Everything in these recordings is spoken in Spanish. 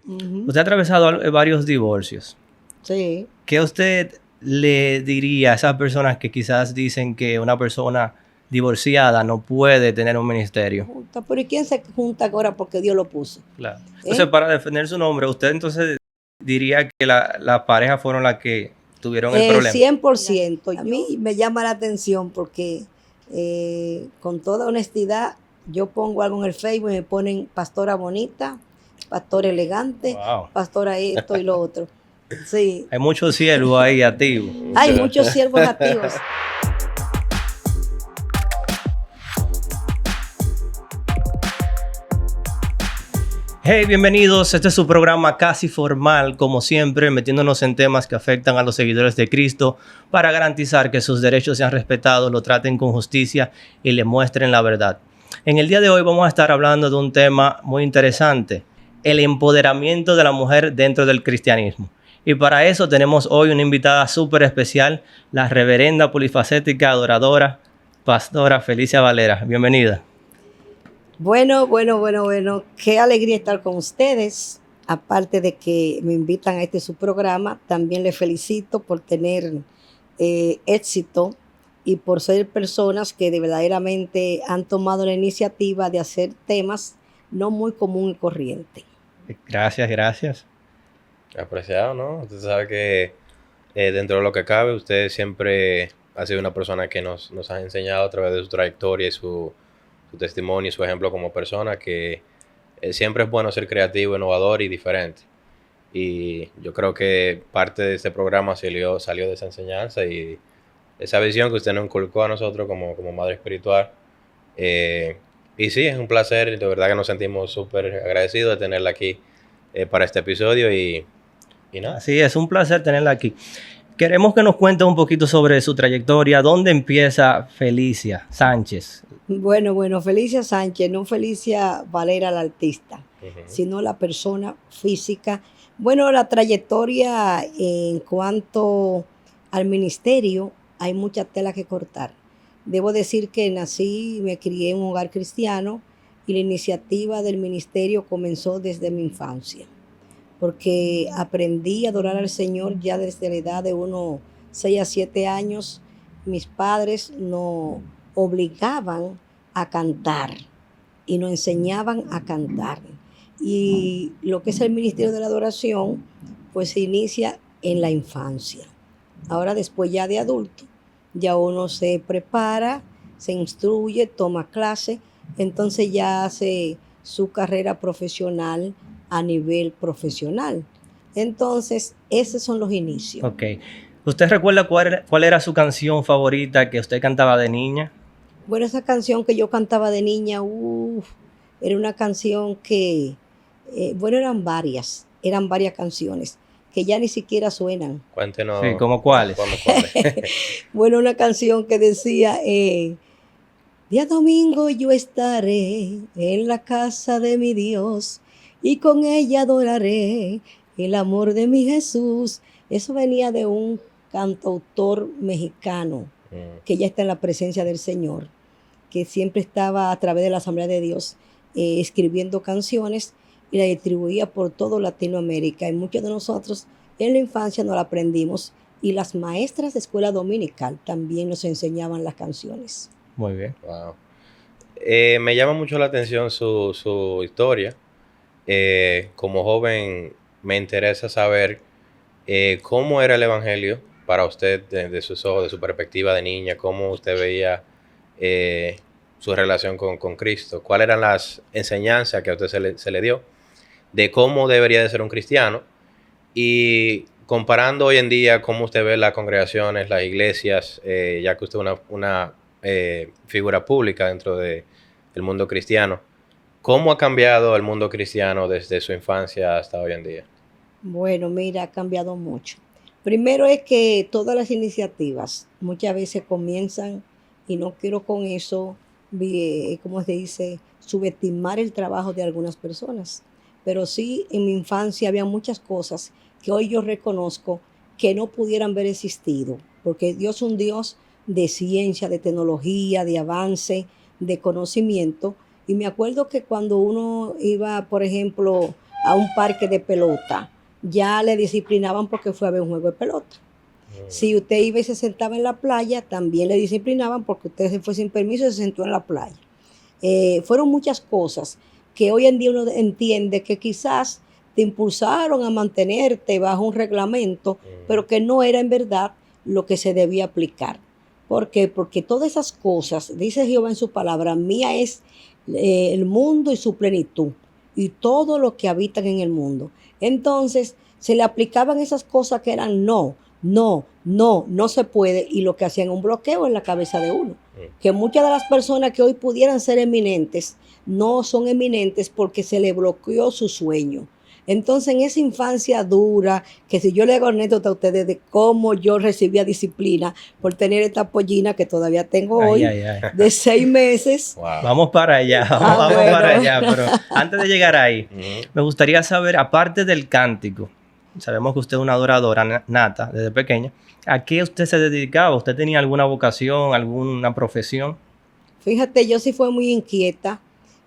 Usted ha atravesado varios divorcios. Sí. ¿Qué usted le diría a esas personas que quizás dicen que una persona divorciada no puede tener un ministerio? Pero ¿y quién se junta ahora porque Dios lo puso? Claro. Entonces, para defender su nombre, usted entonces diría que las parejas fueron las que tuvieron el problema. 100%. A mí me llama la atención porque con toda honestidad yo pongo algo en el Facebook y me ponen pastora bonita, pastor elegante, Wow. pastora esto y lo otro. Sí. Hay muchos siervos ahí activos. Hay muchos siervos activos. Hey, bienvenidos. Este es su programa Casi Formal, como siempre, metiéndonos en temas que afectan a los seguidores de Cristo para garantizar que sus derechos sean respetados, lo traten con justicia y le muestren la verdad. En el día de hoy vamos a estar hablando de un tema muy interesante, el empoderamiento de la mujer dentro del cristianismo. Y para eso tenemos hoy una invitada súper especial, la reverenda polifacética adoradora, pastora Felicia Valera. Bienvenida. Bueno. Qué alegría estar con ustedes. Aparte de que me invitan a su programa, también les felicito por tener éxito y por ser personas que verdaderamente han tomado la iniciativa de hacer temas no muy común y corriente. Gracias. Apreciado, ¿no? Usted sabe que dentro de lo que cabe, usted siempre ha sido una persona que nos ha enseñado a través de su trayectoria y su testimonio y su ejemplo como persona que siempre es bueno ser creativo, innovador y diferente. Y yo creo que parte de este programa salió de esa enseñanza y esa visión que usted nos inculcó a nosotros como madre espiritual. Y sí, es un placer, de verdad que nos sentimos súper agradecidos de tenerla aquí para este episodio y nada. Sí, es un placer tenerla aquí. Queremos que nos cuente un poquito sobre su trayectoria. ¿Dónde empieza Felicia Sánchez? Bueno, Felicia Sánchez, no Felicia Valera la artista, sino la persona física. Bueno, la trayectoria en cuanto al ministerio, hay mucha tela que cortar. Debo decir que nací y me crié en un hogar cristiano y la iniciativa del ministerio comenzó desde mi infancia, porque aprendí a adorar al Señor ya desde la edad de unos 6 a 7 años. Mis padres nos obligaban a cantar y nos enseñaban a cantar. Y lo que es el ministerio de la adoración, pues se inicia en la infancia. Ahora después ya de adulto, ya uno se prepara, se instruye, toma clase, entonces ya hace su carrera profesional a nivel profesional. Entonces, esos son los inicios. Ok. ¿Usted recuerda cuál era su canción favorita que usted cantaba de niña? Bueno, esa canción que yo cantaba de niña, era una canción que, eran varias canciones que ya ni siquiera suenan. Cuéntenos. Sí, ¿cómo cuáles? Bueno, una canción que decía, día domingo yo estaré en la casa de mi Dios y con ella adoraré el amor de mi Jesús. Eso venía de un cantautor mexicano que ya está en la presencia del Señor, que siempre estaba a través de la Asamblea de Dios escribiendo canciones y la distribuía por todo Latinoamérica. Y muchos de nosotros en la infancia no la aprendimos y las maestras de escuela dominical también nos enseñaban las canciones. Muy bien. Wow. Me llama mucho la atención su historia. Como joven me interesa saber cómo era el evangelio para usted de sus ojos, de su perspectiva de niña, cómo usted veía su relación con Cristo, cuáles eran las enseñanzas que a usted se le dio de cómo debería de ser un cristiano y comparando hoy en día cómo usted ve las congregaciones, las iglesias, ya que usted es una figura pública dentro del mundo cristiano. ¿Cómo ha cambiado el mundo cristiano desde su infancia hasta hoy en día? Bueno, mira, ha cambiado mucho. Primero es que todas las iniciativas muchas veces comienzan, y no quiero con eso, ¿cómo se dice?, subestimar el trabajo de algunas personas. Pero sí, en mi infancia había muchas cosas que hoy yo reconozco que no pudieran haber existido, porque Dios es un Dios de ciencia, de tecnología, de avance, de conocimiento. Y me acuerdo que cuando uno iba, por ejemplo, a un parque de pelota, ya le disciplinaban porque fue a ver un juego de pelota. Si usted iba y se sentaba en la playa, también le disciplinaban porque usted se fue sin permiso y se sentó en la playa. Fueron muchas cosas que hoy en día uno entiende que quizás te impulsaron a mantenerte bajo un reglamento, pero que no era en verdad lo que se debía aplicar. ¿Por qué? Porque todas esas cosas, dice Jehová en su palabra, mía es el mundo y su plenitud, y todo lo que habitan en el mundo. Entonces, se le aplicaban esas cosas que eran no se puede, y lo que hacían un bloqueo en la cabeza de uno. Que muchas de las personas que hoy pudieran ser eminentes, no son eminentes porque se le bloqueó su sueño. Entonces, en esa infancia dura, que si yo le hago anécdota a ustedes de cómo yo recibía disciplina por tener esta pollina que todavía tengo hoy, de 6 meses. Wow. Vamos para allá, vamos bueno. para allá. Pero antes de llegar ahí, me gustaría saber, aparte del cántico, sabemos que usted es una adoradora nata desde pequeña, ¿a qué usted se dedicaba? ¿Usted tenía alguna vocación, alguna profesión? Fíjate, yo sí fui muy inquieta.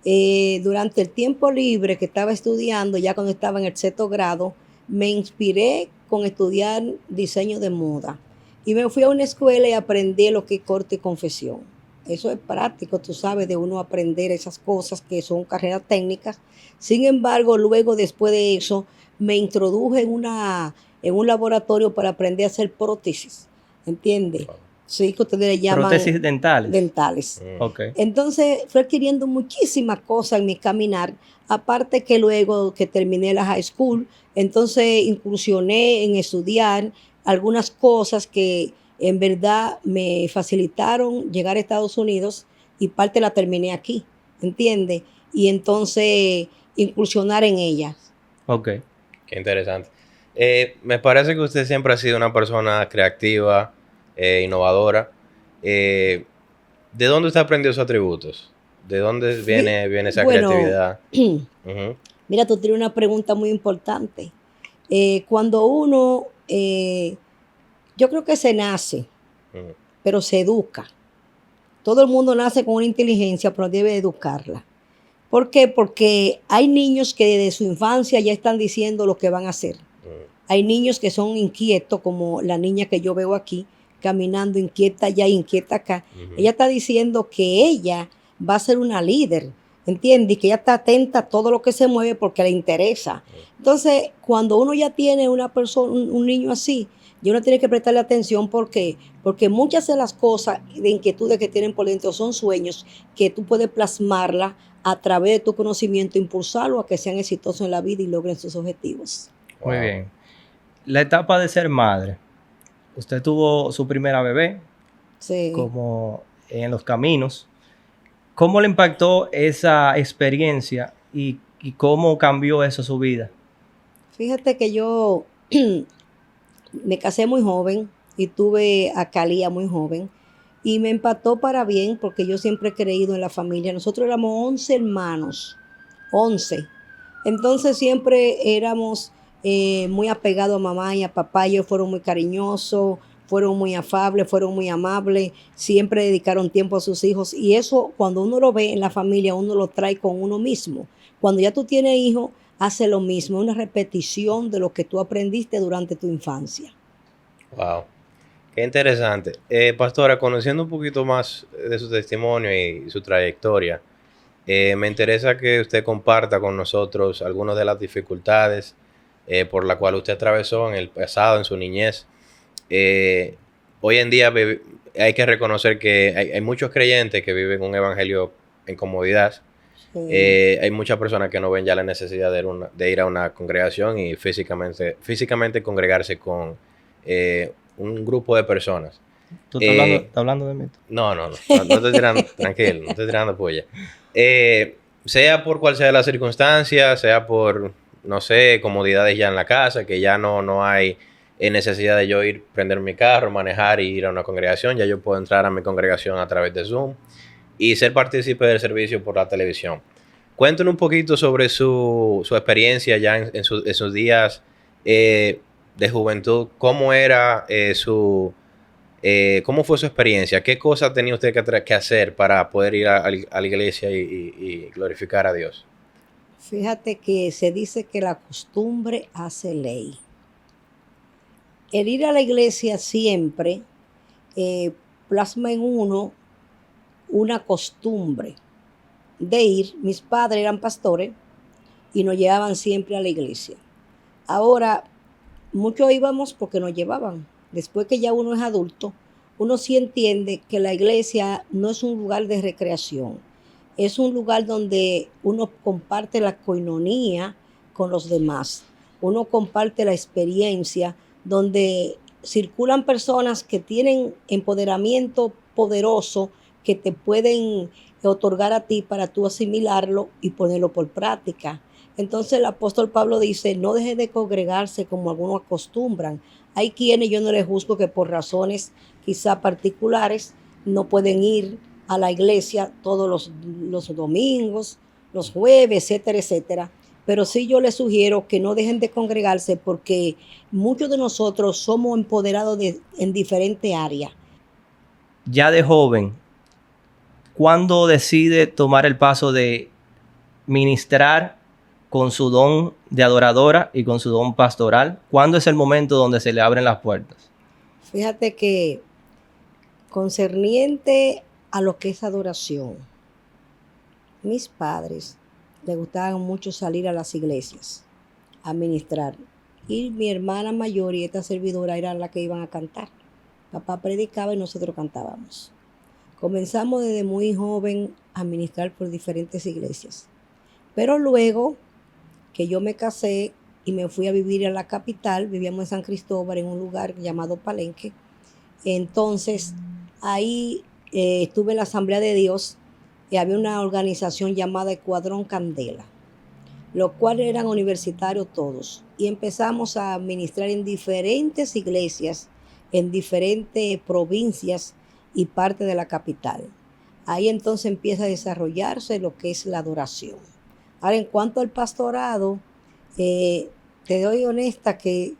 Durante el tiempo libre que estaba estudiando, ya cuando estaba en el 6º grado, me inspiré con estudiar diseño de moda. Y me fui a una escuela y aprendí lo que es corte y confección. Eso es práctico, tú sabes, de uno aprender esas cosas que son carreras técnicas. Sin embargo, luego, después de eso, me introduje en un laboratorio para aprender a hacer prótesis. ¿Entiendes? Sí, que ustedes le llaman prótesis dentales. Dentales. Okay. Entonces fui adquiriendo muchísimas cosas en mi caminar, aparte que luego que terminé la high school, entonces incursioné en estudiar algunas cosas que en verdad me facilitaron llegar a Estados Unidos, y parte la terminé aquí, ¿entiendes? Y entonces incursionar en ellas. Ok. Qué interesante. Me parece que usted siempre ha sido una persona creativa, innovadora. ¿De dónde usted aprendió esos atributos? ¿De dónde viene esa creatividad? Mira, tú tienes una pregunta muy importante. Cuando uno, yo creo que se nace, pero se educa. Todo el mundo nace con una inteligencia, pero debe educarla. ¿Por qué? Porque hay niños que desde su infancia ya están diciendo lo que van a hacer. Hay niños que son inquietos, como la niña que yo veo aquí, caminando inquieta allá, inquieta acá. Ella está diciendo que ella va a ser una líder, ¿entiendes? Y que ella está atenta a todo lo que se mueve porque le interesa. Entonces, cuando uno ya tiene una persona, un niño así, y uno tiene que prestarle atención. ¿Por qué? Porque muchas de las cosas de inquietudes que tienen por dentro son sueños que tú puedes plasmarla a través de tu conocimiento, impulsarlo a que sean exitosos en la vida y logren sus objetivos. Muy bien. La etapa de ser madre. Usted tuvo su primera bebé, sí, como en los caminos. ¿Cómo le impactó esa experiencia y cómo cambió eso su vida? Fíjate que yo me casé muy joven y tuve a Calía muy joven, y me impactó para bien porque yo siempre he creído en la familia. Nosotros éramos 11 hermanos, 11. Entonces siempre éramos muy apegados a mamá y a papá. Ellos fueron muy cariñosos, fueron muy afables, fueron muy amables, siempre dedicaron tiempo a sus hijos, y eso cuando uno lo ve en la familia, uno lo trae con uno mismo. Cuando ya tú tienes hijos, hace lo mismo, una repetición de lo que tú aprendiste durante tu infancia. Wow, qué interesante. Pastora, conociendo un poquito más de su testimonio y su trayectoria, me interesa que usted comparta con nosotros algunas de las dificultades por las cuales usted atravesó en el pasado, en su niñez. Hoy en día hay que reconocer que hay muchos creyentes que viven un evangelio en comodidad. Sí. Hay muchas personas que no ven ya la necesidad de ir a una congregación y físicamente congregarse con un grupo de personas. ¿Tú estás hablando de mí? No estoy tirando, tranquilo, no estoy tirando polla. Sea por cual sea la circunstancia, sea por, no sé, comodidades ya en la casa, que ya no hay necesidad de yo ir, prender mi carro, manejar y ir a una congregación. Ya yo puedo entrar a mi congregación a través de Zoom y ser partícipe del servicio por la televisión. Cuéntenos un poquito sobre su experiencia ya en sus días de juventud. ¿Cómo era cómo fue su experiencia? ¿Qué cosas tenía usted que hacer para poder ir a la iglesia y glorificar a Dios? Fíjate que se dice que la costumbre hace ley. El ir a la iglesia siempre plasma en uno una costumbre de ir. Mis padres eran pastores y nos llevaban siempre a la iglesia. Ahora, muchos íbamos porque nos llevaban. Después que ya uno es adulto, uno sí entiende que la iglesia no es un lugar de recreación. Es un lugar donde uno comparte la coinonía con los demás. Uno comparte la experiencia, donde circulan personas que tienen empoderamiento poderoso que te pueden otorgar a ti para tú asimilarlo y ponerlo por práctica. Entonces el apóstol Pablo dice, no deje de congregarse como algunos acostumbran. Hay quienes yo no les juzgo que por razones quizá particulares no pueden ir a la iglesia todos los domingos, los jueves, etcétera, etcétera. Pero sí yo les sugiero que no dejen de congregarse porque muchos de nosotros somos empoderados en diferentes áreas. Ya de joven, ¿cuándo decide tomar el paso de ministrar con su don de adoradora y con su don pastoral? ¿Cuándo es el momento donde se le abren las puertas? Fíjate que concerniente a lo que es adoración, mis padres les gustaba mucho salir a las iglesias a ministrar. Y mi hermana mayor y esta servidora eran las que iban a cantar. Papá predicaba y nosotros cantábamos. Comenzamos desde muy joven a ministrar por diferentes iglesias. Pero luego que yo me casé y me fui a vivir a la capital, vivíamos en San Cristóbal, en un lugar llamado Palenque. Entonces, ahí estuve en la Asamblea de Dios y había una organización llamada Escuadrón Candela, los cuales eran universitarios todos. Y empezamos a ministrar en diferentes iglesias, en diferentes provincias y parte de la capital. Ahí entonces empieza a desarrollarse lo que es la adoración. Ahora, en cuanto al pastorado, te doy honesta que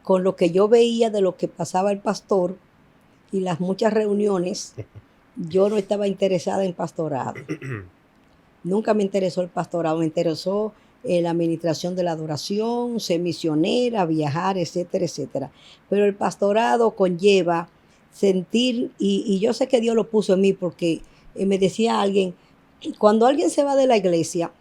con lo que yo veía de lo que pasaba el pastor y las muchas reuniones, yo no estaba interesada en pastorado. Nunca me interesó el pastorado, me interesó la administración de la adoración, ser misionera, viajar, etcétera, etcétera. Pero el pastorado conlleva sentir, y yo sé que Dios lo puso en mí porque me decía alguien, cuando alguien se va de la iglesia,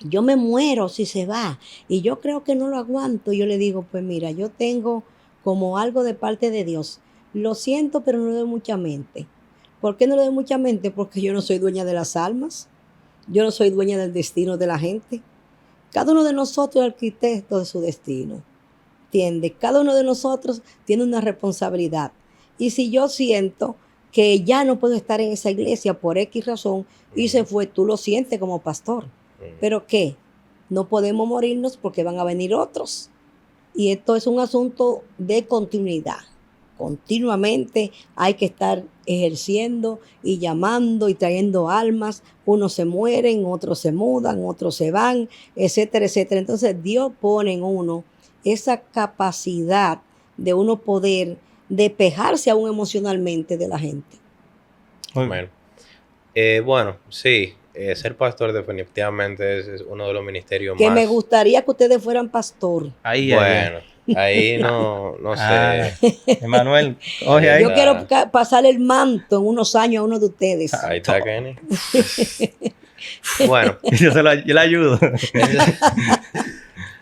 yo me muero si se va y yo creo que no lo aguanto. Yo le digo, pues mira, yo tengo como algo de parte de Dios. Lo siento, pero no le doy mucha mente. ¿Por qué no le doy mucha mente? Porque yo no soy dueña de las almas. Yo no soy dueña del destino de la gente. Cada uno de nosotros es arquitecto de su destino. ¿Entiendes? Cada uno de nosotros tiene una responsabilidad. Y si yo siento que ya no puedo estar en esa iglesia por X razón y se fue, tú lo sientes como pastor. ¿Pero qué? No podemos morirnos porque van a venir otros. Y esto es un asunto de continuidad. Continuamente hay que estar ejerciendo y llamando y trayendo almas. Unos se mueren, otros se mudan, otros se van, etcétera, etcétera. Entonces Dios pone en uno esa capacidad de uno poder despejarse aún emocionalmente de la gente. Bueno, bueno, sí, ser pastor definitivamente es uno de los ministerios que más... me gustaría que ustedes fueran pastor. Bueno, ahí no sé. Emanuel, oye ahí. Yo quiero pasar el manto en unos años a uno de ustedes. Ahí está Kenny. Bueno. Yo le ayudo.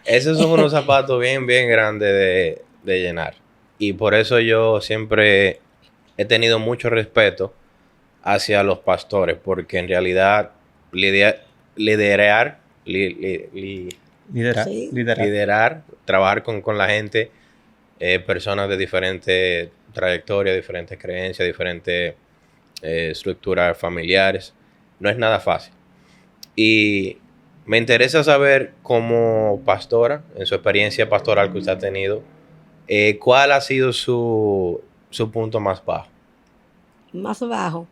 Esos son unos zapatos bien, bien grandes de llenar. Y por eso yo siempre he tenido mucho respeto hacia los pastores, porque en realidad liderar, trabajar con la gente, personas de diferentes trayectorias, diferentes creencias, diferentes estructuras familiares, no es nada fácil. Y me interesa saber, como pastora, en su experiencia pastoral que usted ha tenido, ¿cuál ha sido su punto más bajo? Más bajo.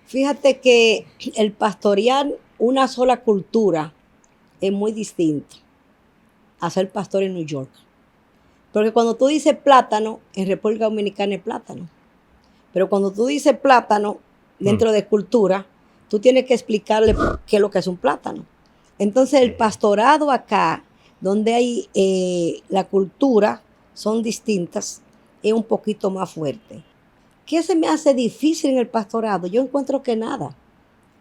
Fíjate que el pastorear una sola cultura es muy distinto a ser pastor en New York. Porque cuando tú dices plátano, en República Dominicana es plátano. Pero cuando tú dices plátano dentro de cultura, tú tienes que explicarle qué es lo que es un plátano. Entonces el pastorado acá, donde hay la cultura, son distintas, es un poquito más fuerte. ¿Qué se me hace difícil en el pastorado? Yo encuentro que nada.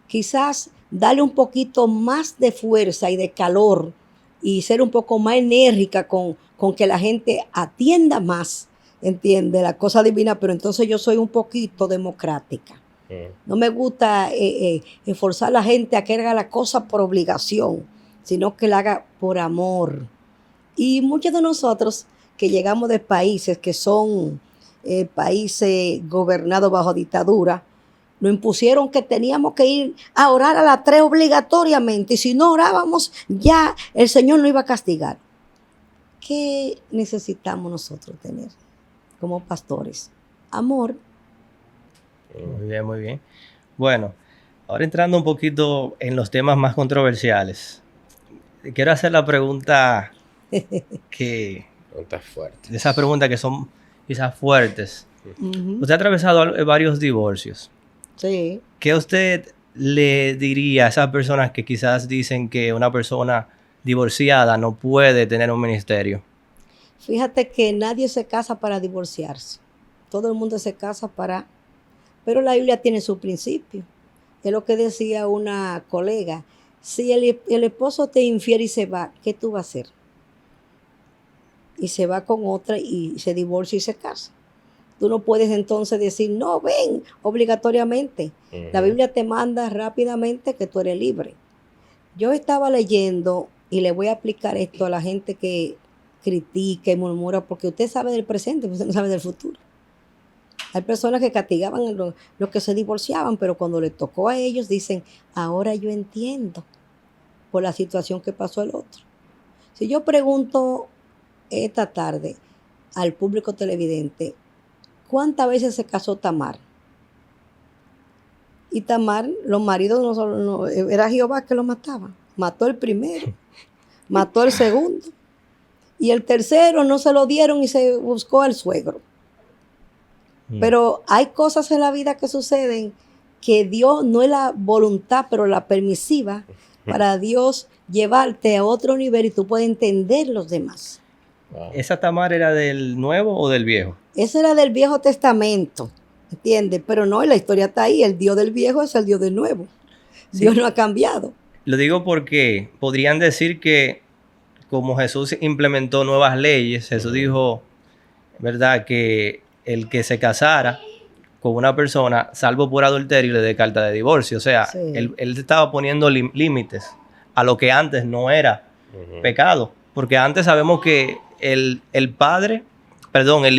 Quizás darle un poquito más de fuerza y de calor y ser un poco más enérgica con que la gente atienda más, entiende, la cosa divina, pero entonces yo soy un poquito democrática. No me gusta forzar a la gente a que haga la cosa por obligación, sino que la haga por amor. Y muchos de nosotros que llegamos de países que son países gobernados bajo dictadura, nos impusieron que teníamos que ir a orar a las 3 obligatoriamente, y si no orábamos, ya el Señor nos iba a castigar. ¿Qué necesitamos nosotros tener como pastores? Amor. Muy bien, muy bien. Bueno, ahora entrando un poquito en los temas más controversiales, quiero hacer la pregunta que... Preguntas fuertes. Esas preguntas que son quizás fuertes. Uh-huh. Usted ha atravesado varios divorcios. Sí. ¿Qué usted le diría a esas personas que quizás dicen que una persona divorciada no puede tener un ministerio? Fíjate que nadie se casa para divorciarse. Todo el mundo se casa para... Pero la Biblia tiene su principio. Es lo que decía una colega. Si el esposo te infiere y se va, ¿qué tú vas a hacer? Y se va con otra y se divorcia y se casa. Tú no puedes entonces decir, no, ven, obligatoriamente. Uh-huh. La Biblia te manda rápidamente que tú eres libre. Yo estaba leyendo, y le voy a aplicar esto a la gente que critica y murmura, porque usted sabe del presente, usted no sabe del futuro. Hay personas que castigaban a los que se divorciaban, pero cuando les tocó a ellos dicen, ahora yo entiendo por la situación que pasó el otro. Si yo pregunto esta tarde al público televidente, ¿cuántas veces se casó Tamar? Y Tamar, los maridos no, era Jehová que lo mataba. Mató el primero, mató el segundo. Y el tercero no se lo dieron y se buscó al suegro. Pero hay cosas en la vida que suceden que Dios no es la voluntad, pero la permisiva para Dios llevarte a otro nivel y tú puedes entender los demás. Wow. ¿Esa Tamar era del Nuevo o del Viejo? Esa era del Viejo Testamento, ¿entiendes? Pero no, la historia está ahí. El Dios del Viejo es el Dios del Nuevo. Sí. Dios no ha cambiado. Lo digo porque podrían decir que como Jesús implementó nuevas leyes, Jesús dijo, ¿verdad?, que el que se casara con una persona, salvo por adulterio, le dé carta de divorcio. O sea, sí. él estaba poniendo límites a lo que antes no era pecado. Porque antes sabemos que el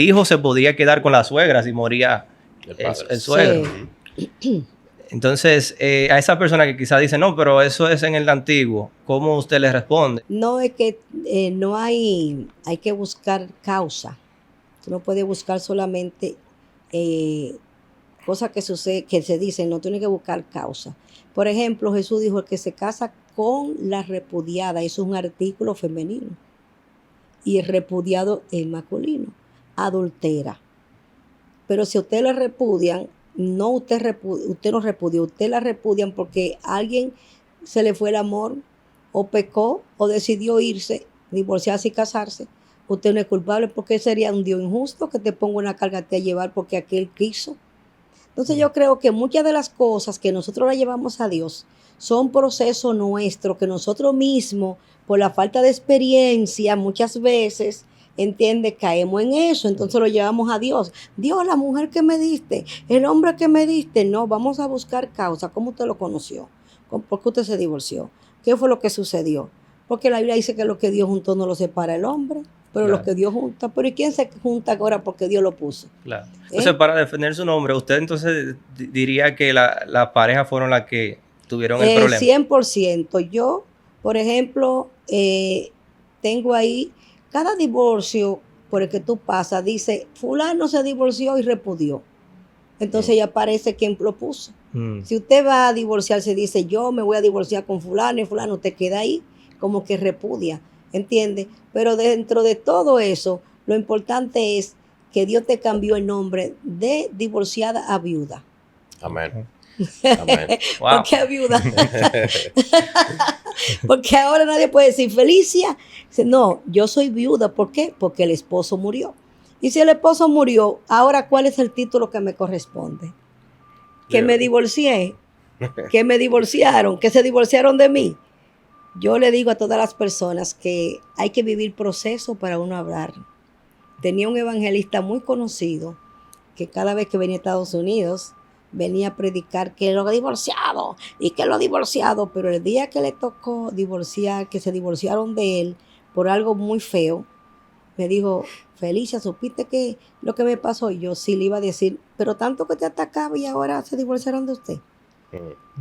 hijo se podía quedar con la suegra si moría el suegro. Sí. Entonces, a esa persona que quizás dice, no, pero eso es en el antiguo, ¿cómo usted le responde? No, es que no hay que buscar causa. Tú no puedes buscar solamente cosas que se dicen, no tienes que buscar causa. Por ejemplo, Jesús dijo, el que se casa con la repudiada, eso es un artículo femenino. Y el repudiado es masculino, adultera. Pero si usted la repudian, usted no repudia, usted la repudian porque alguien se le fue el amor, o pecó, o decidió irse, divorciarse y casarse. Usted no es culpable, porque sería un Dios injusto que te ponga una carga a llevar porque aquel quiso. Entonces yo creo que muchas de las cosas que nosotros la llevamos a Dios son procesos nuestros que nosotros mismos, por la falta de experiencia, muchas veces, caemos en eso, entonces lo llevamos a Dios. Dios, la mujer que me diste, el hombre que me diste, no, vamos a buscar causa. ¿Cómo usted lo conoció? ¿Por qué usted se divorció? ¿Qué fue lo que sucedió? Porque la Biblia dice que lo que Dios juntó no lo separa el hombre. Pero claro, lo que Dios junta. ¿Pero y quién se junta ahora porque Dios lo puso? Claro. Entonces, para defender su nombre, ¿usted entonces diría que las parejas fueron las que tuvieron el problema? 100%. Yo, por ejemplo, tengo ahí, cada divorcio por el que tú pasas, dice, fulano se divorció y repudió. Entonces ya aparece quien lo puso. Si usted va a divorciarse, dice, yo me voy a divorciar con fulano y fulano, te queda ahí como que repudia. ¿Entiendes? Pero dentro de todo eso, lo importante es que Dios te cambió el nombre de divorciada a viuda. Amén. Amén. Wow. ¿Por qué a viuda? Porque ahora nadie puede decir Felicia. Dice, no, yo soy viuda. ¿Por qué? Porque el esposo murió. Y si el esposo murió, ahora ¿cuál es el título que me corresponde? Que me divorcié, que me divorciaron, que se divorciaron de mí. Yo le digo a todas las personas que hay que vivir proceso para uno hablar. Tenía un evangelista muy conocido que cada vez que venía a Estados Unidos venía a predicar que lo divorciado y que lo divorciado, pero el día que le tocó divorciar, que se divorciaron de él por algo muy feo, me dijo, Felicia, ¿supiste que lo que me pasó? Y yo sí le iba a decir, pero tanto que te atacaba y ahora se divorciaron de usted.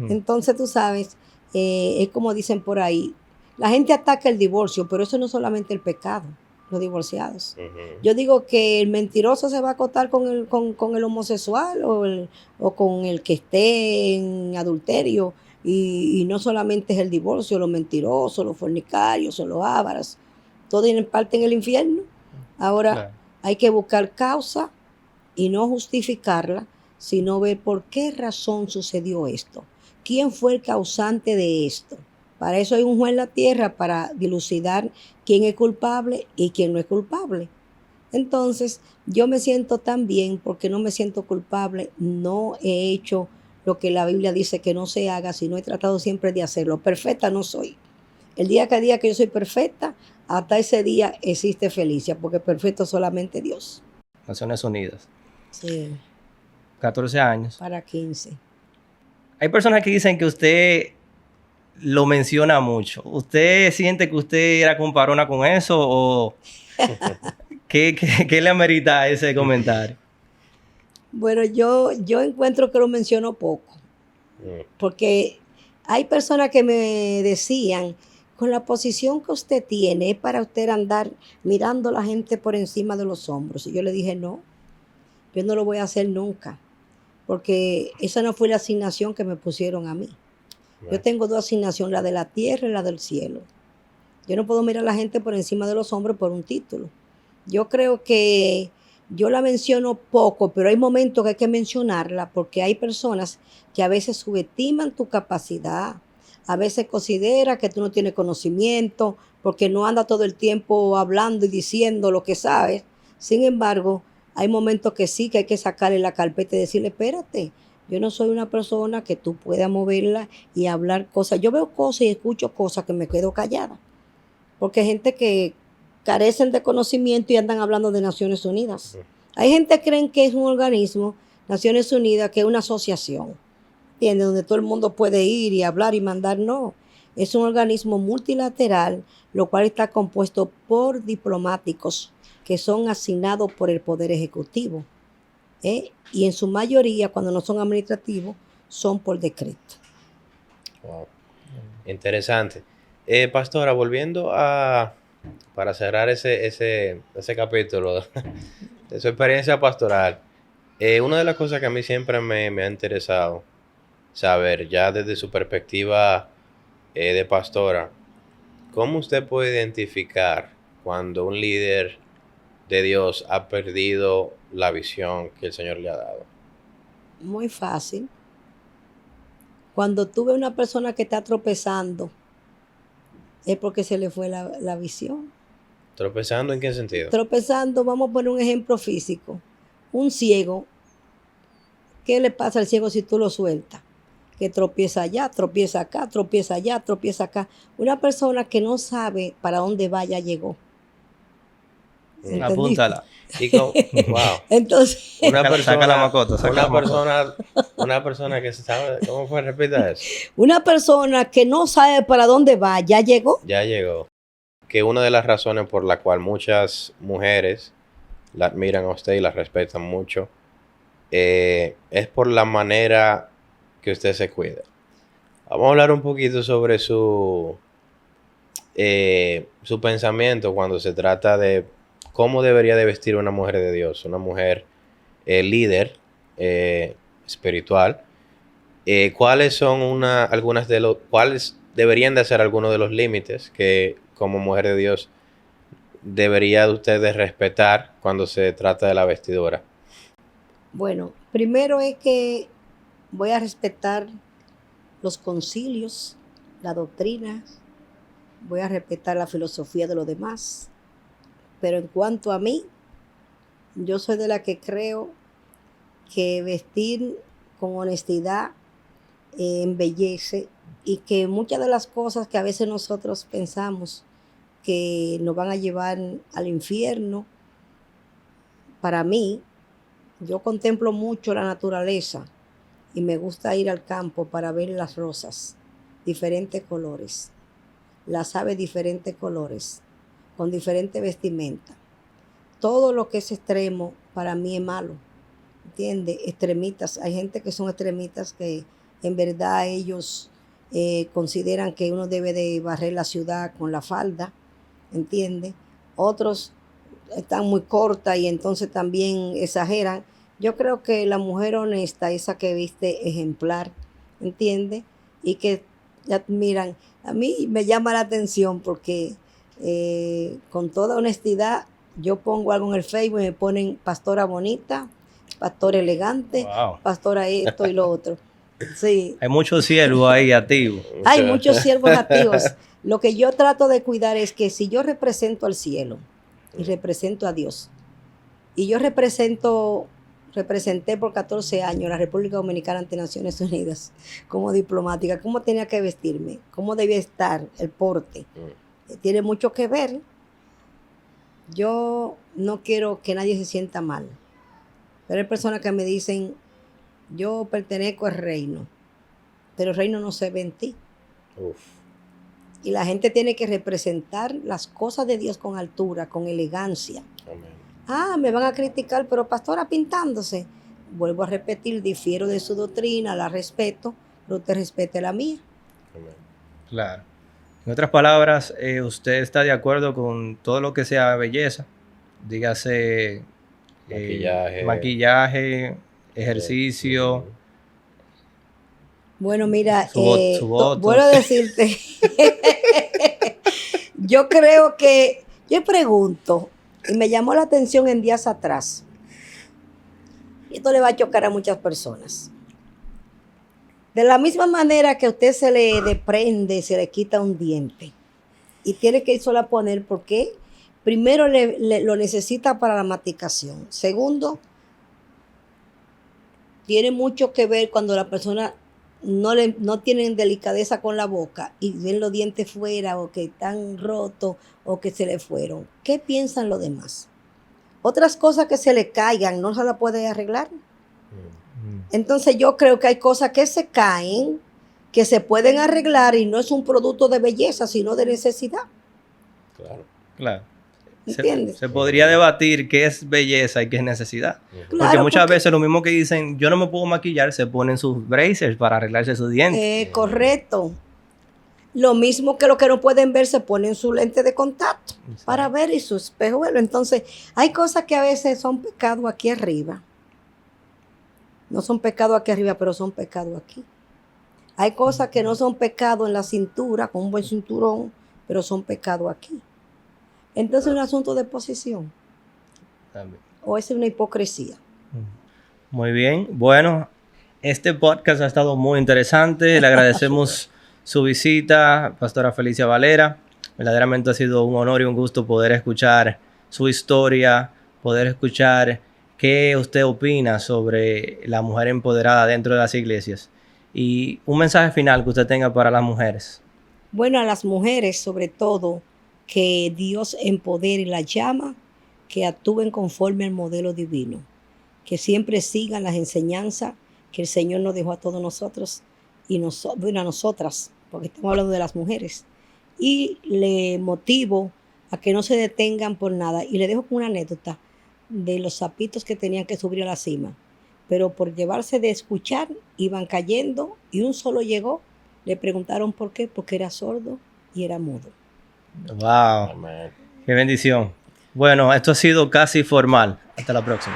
Entonces tú sabes, es como dicen por ahí, la gente ataca el divorcio, pero eso no es solamente el pecado, los divorciados. Yo digo que el mentiroso se va a acostar con el homosexual o con el que esté en adulterio, y no solamente es el divorcio, los mentirosos, los fornicarios, o los ávaros, todos tienen parte en el infierno. Ahora Claro. hay que buscar causa y no justificarla, sino ver por qué razón sucedió esto. ¿Quién fue el causante de esto? Para eso hay un juez en la tierra, para dilucidar quién es culpable y quién no es culpable. Entonces, yo me siento tan bien porque no me siento culpable, no he hecho lo que la Biblia dice que no se haga, sino he tratado siempre de hacerlo. Perfecta no soy. El día que yo soy perfecta, hasta ese día existe Felicia, porque perfecto es solamente Dios. Naciones Unidas. Sí, 14 años. para 15. Hay personas que dicen que usted lo menciona mucho. ¿Usted siente que usted era comparona con eso o qué le amerita ese comentario? Bueno, yo encuentro que lo menciono poco, porque hay personas que me decían, con la posición que usted tiene, es para usted andar mirando a la gente por encima de los hombros. Y yo le dije, no, yo no lo voy a hacer nunca, porque esa no fue la asignación que me pusieron a mí. Yo tengo dos asignaciones, la de la tierra y la del cielo. Yo no puedo mirar a la gente por encima de los hombros por un título. Yo creo que yo la menciono poco, pero hay momentos que hay que mencionarla porque hay personas que a veces subestiman tu capacidad, a veces considera que tú no tienes conocimiento porque no anda todo el tiempo hablando y diciendo lo que sabes. Sin embargo, hay momentos que sí, que hay que sacarle la carpeta y decirle, espérate, yo no soy una persona que tú puedas moverla y hablar cosas. Yo veo cosas y escucho cosas que me quedo callada. Porque hay gente que carecen de conocimiento y andan hablando de Naciones Unidas. Hay gente que creen que es un organismo, Naciones Unidas, que es una asociación, ¿entiendes? Donde todo el mundo puede ir y hablar y mandar. No, es un organismo multilateral, lo cual está compuesto por diplomáticos que son asignados por el Poder Ejecutivo. Y en su mayoría, cuando no son administrativos, son por decreto. Wow. Interesante. Pastora, volviendo para cerrar ese capítulo de su experiencia pastoral, una de las cosas que a mí siempre me ha interesado saber, ya desde su perspectiva de pastora, ¿cómo usted puede identificar cuando un líder de Dios ha perdido la visión que el Señor le ha dado? Muy fácil. Cuando tú ves una persona que está tropezando, es porque se le fue la visión. ¿Tropezando en qué sentido? Tropezando, vamos a poner un ejemplo físico. Un ciego, ¿qué le pasa al ciego si tú lo sueltas? Que tropieza allá, tropieza acá, tropieza allá, tropieza acá. Una persona que no sabe para dónde va ya llegó. ¿Entendiste? Apúntala. Wow. Entonces, Saca la macota, saca la macota. Una persona que sabe, ¿cómo fue? Repita eso. una persona que no sabe para dónde va ya llegó. Ya llegó. Que una de las razones por la cual muchas mujeres la admiran a usted y la respetan mucho es por la manera que usted se cuida. Vamos a hablar un poquito sobre su pensamiento cuando se trata de cómo debería de vestir una mujer de Dios, una mujer líder espiritual. ¿Cuáles son cuáles deberían de ser algunos de los límites que como mujer de Dios debería usted de respetar cuando se trata de la vestidura? Bueno, primero es que voy a respetar los concilios, la doctrina voy a respetar la filosofía de los demás. Pero en cuanto a mí, yo soy de la que creo que vestir con honestidad embellece, y que muchas de las cosas que a veces nosotros pensamos que nos van a llevar al infierno, para mí, yo contemplo mucho la naturaleza y me gusta ir al campo para ver las rosas, diferentes colores, las aves diferentes colores, con diferentes vestimentas. Todo lo que es extremo para mí es malo, ¿entiendes? Extremistas, hay gente que son extremistas que en verdad ellos consideran que uno debe de barrer la ciudad con la falda, ¿entiendes? Otros están muy cortas y entonces también exageran. Yo creo que la mujer honesta, esa que viste ejemplar, ¿entiendes? Y que ya miran, a mí me llama la atención porque con toda honestidad yo pongo algo en el Facebook y me ponen pastora bonita, pastor elegante, Wow. pastora esto y lo otro. Sí. Hay muchos siervos ahí activos. Hay muchos siervos activos. Lo que yo trato de cuidar es que si yo represento al cielo y represento a Dios, y yo representé por 14 años la República Dominicana ante Naciones Unidas como diplomática, ¿cómo tenía que vestirme? ¿Cómo debía estar el porte? Tiene mucho que ver. Yo no quiero que nadie se sienta mal, pero hay personas que me dicen, yo pertenezco al reino, pero el reino no se ve en ti. Uf. Y la gente tiene que representar las cosas de Dios con altura, con elegancia. Amén. Me van a criticar, pero pastora pintándose. Vuelvo a repetir, difiero de su doctrina, la respeto, pero usted respete la mía. Amén. Claro. En otras palabras, ¿usted está de acuerdo con todo lo que sea belleza? Dígase maquillaje, ejercicio. Bueno, mira, Su voto. vuelvo a decirte, yo creo que, yo pregunto, y me llamó la atención en días atrás, y esto le va a chocar a muchas personas. De la misma manera que a usted se le desprende, se le quita un diente, y tiene que irse a poner porque primero lo necesita para la masticación. Segundo, tiene mucho que ver cuando la persona no tienen delicadeza con la boca y ven los dientes fuera o que están rotos o que se le fueron. ¿Qué piensan los demás? Otras cosas que se le caigan, ¿no se la puede arreglar? Entonces yo creo que hay cosas que se caen, que se pueden arreglar y no es un producto de belleza, sino de necesidad. Claro. ¿Entiendes? Se podría debatir qué es belleza y qué es necesidad. Claro, porque muchas veces lo mismo que dicen, yo no me puedo maquillar, se ponen sus bracers para arreglarse sus dientes. Correcto. Lo mismo que los que no pueden ver se ponen su lente de contacto para ver y su espejuelo. Entonces, hay cosas que a veces son pecado aquí arriba. No son pecado aquí arriba, pero son pecado aquí. Hay cosas que no son pecado en la cintura, con un buen cinturón, pero son pecado aquí. Entonces es un asunto de posición. También. O es una hipocresía. Muy bien. Bueno, este podcast ha estado muy interesante. Le agradecemos su visita, Pastora Felicia Valera. Verdaderamente ha sido un honor y un gusto poder escuchar su historia, poder escuchar qué usted opina sobre la mujer empoderada dentro de las iglesias. Y un mensaje final que usted tenga para las mujeres. Bueno, a las mujeres sobre todo, que Dios empodere y las llama, que actúen conforme al modelo divino, que siempre sigan las enseñanzas que el Señor nos dejó a todos nosotros y a nosotras, porque estamos hablando de las mujeres. Y le motivo a que no se detengan por nada. Y le dejo con una anécdota de los sapitos que tenían que subir a la cima, pero por llevarse de escuchar iban cayendo y un solo llegó. Le preguntaron por qué, porque era sordo y era mudo. Wow. Amén. Qué bendición. Bueno, esto ha sido Casi Formal. Hasta la próxima.